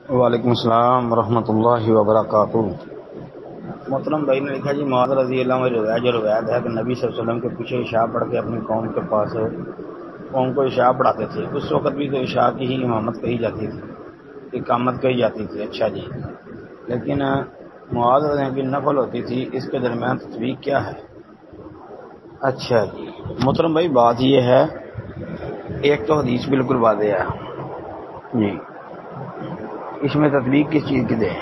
وعلیکم السلام ورحمۃ اللہ وبرکاتہ۔ محترم بھائی نے لکھا جی معاذ رضی اللہ عنہ جو روایت ہے کہ نبی صلی اللہ علیہ وسلم کے پیچھے عشاء پڑھ کے اپنی قوم کے پاس قوم کو عشاء پڑھاتے تھے۔ اس وقت بھی تو عشاء کی ہی امامت کہی جاتی تھی، اقامت کہی جاتی تھی۔ اچھا جی، لیکن معاذ رضی اللہ عنہ کی نفل ہوتی تھی، اس کے درمیان تطبیق کیا ہے؟ اچھا جی محترم بھائی، بات یہ ہے، ایک تو حدیث بالکل واضح ہے جی، اس میں تطبیق کس چیز کی دیں؟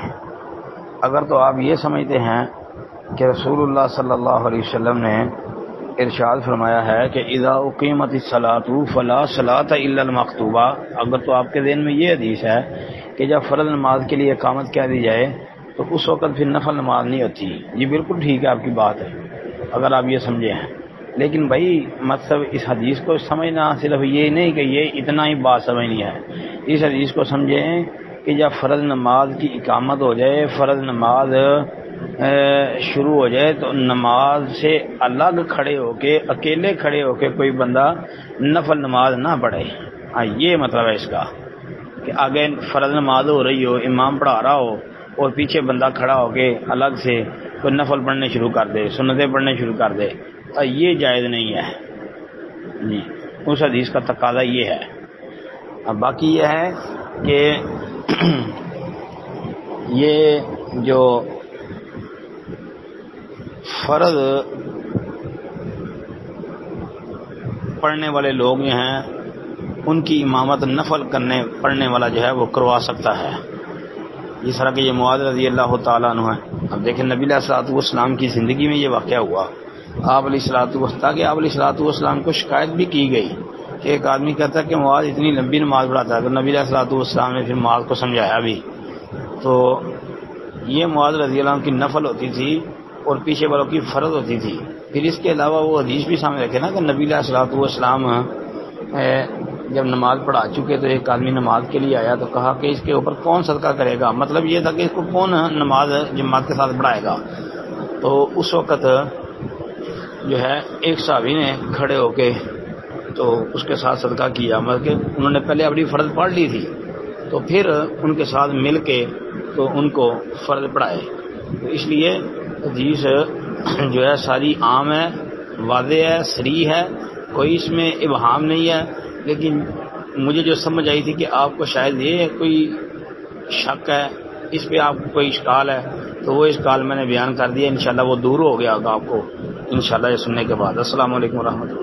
اگر تو آپ یہ سمجھتے ہیں کہ رسول اللہ صلی اللہ علیہ وسلم نے ارشاد فرمایا ہے کہ اذا اقیمت الصلاۃ فلا صلاۃ الا المکتوبہ، اگر تو آپ کے ذہن میں یہ حدیث ہے کہ جب فرض نماز کے لیے اقامت کہہ دی جائے تو اس وقت پھر نفل نماز نہیں ہوتی، یہ بالکل ٹھیک ہے آپ کی بات ہے اگر آپ یہ سمجھے ہیں، لیکن بھائی مطلب اس حدیث کو سمجھنا صرف یہ نہیں کہ یہ اتنا ہی بات سمجھنی ہے، اس حدیث کو سمجھیں کہ جب فرض نماز کی اقامت ہو جائے، فرض نماز شروع ہو جائے تو نماز سے الگ کھڑے ہو کے، اکیلے کھڑے ہو کے کوئی بندہ نفل نماز نہ پڑھے۔ یہ مطلب ہے اس کا کہ آگے فرض نماز ہو رہی ہو، امام پڑھا رہا ہو اور پیچھے بندہ کھڑا ہو کے الگ سے کوئی نفل پڑھنے شروع کر دے، سنتیں پڑھنے شروع کر دے، یہ جائز نہیں ہے جی، اس حدیث کا تقاضا یہ ہے۔ اب باقی یہ ہے کہ یہ جو فرض پڑھنے والے لوگ جو ہیں ان کی امامت نفل پڑھنے والا جو ہے وہ کروا سکتا ہے، جس طرح کہ یہ معاذ رضی اللہ تعالیٰ عنہ ہے۔ اب دیکھیں نبی علیہ الصلوۃ والسلام کی زندگی میں یہ واقعہ ہوا، آپ علیہ الصلوۃ والسلام کو شکایت بھی کی گئی کہ ایک آدمی کہتا ہے کہ معاذ اتنی لمبی نماز پڑھاتا ہے، تو نبی علیہ الصلوۃ والسلام نے پھر معاذ کو سمجھایا بھی، تو یہ معاذ رضی اللہ عنہ کی نفل ہوتی تھی اور پیچھے والوں کی فرض ہوتی تھی۔ پھر اس کے علاوہ وہ حدیث بھی سامنے رکھے نا کہ نبی علیہ الصلوۃ والسلام جب نماز پڑھا چکے تو ایک آدمی نماز کے لیے آیا تو کہا کہ اس کے اوپر کون صدقہ کرے گا، مطلب یہ تھا کہ اس کو کون نماز جماعت کے ساتھ پڑھائے گا۔ تو اس وقت جو ہے ایک صحابی نے کھڑے ہو کے تو اس کے ساتھ صدقہ کیا، مطلب کہ انہوں نے پہلے اپنی فرض پڑھ لی تھی تو پھر ان کے ساتھ مل کے تو ان کو فرض پڑھائے۔ تو اس لیے حدیث جو ہے ساری عام ہے، واضح ہے، صریح ہے، کوئی اس میں ابہام نہیں ہے، لیکن مجھے جو سمجھ آئی تھی کہ آپ کو شاید یہ کوئی شک ہے، اس پہ آپ کو کوئی اشکال ہے، تو وہ اشکال میں نے بیان کر دیا، انشاءاللہ وہ دور ہو گیا ہوگا آپ کو انشاءاللہ یہ سننے کے بعد۔ السلام علیکم ورحمۃ اللہ۔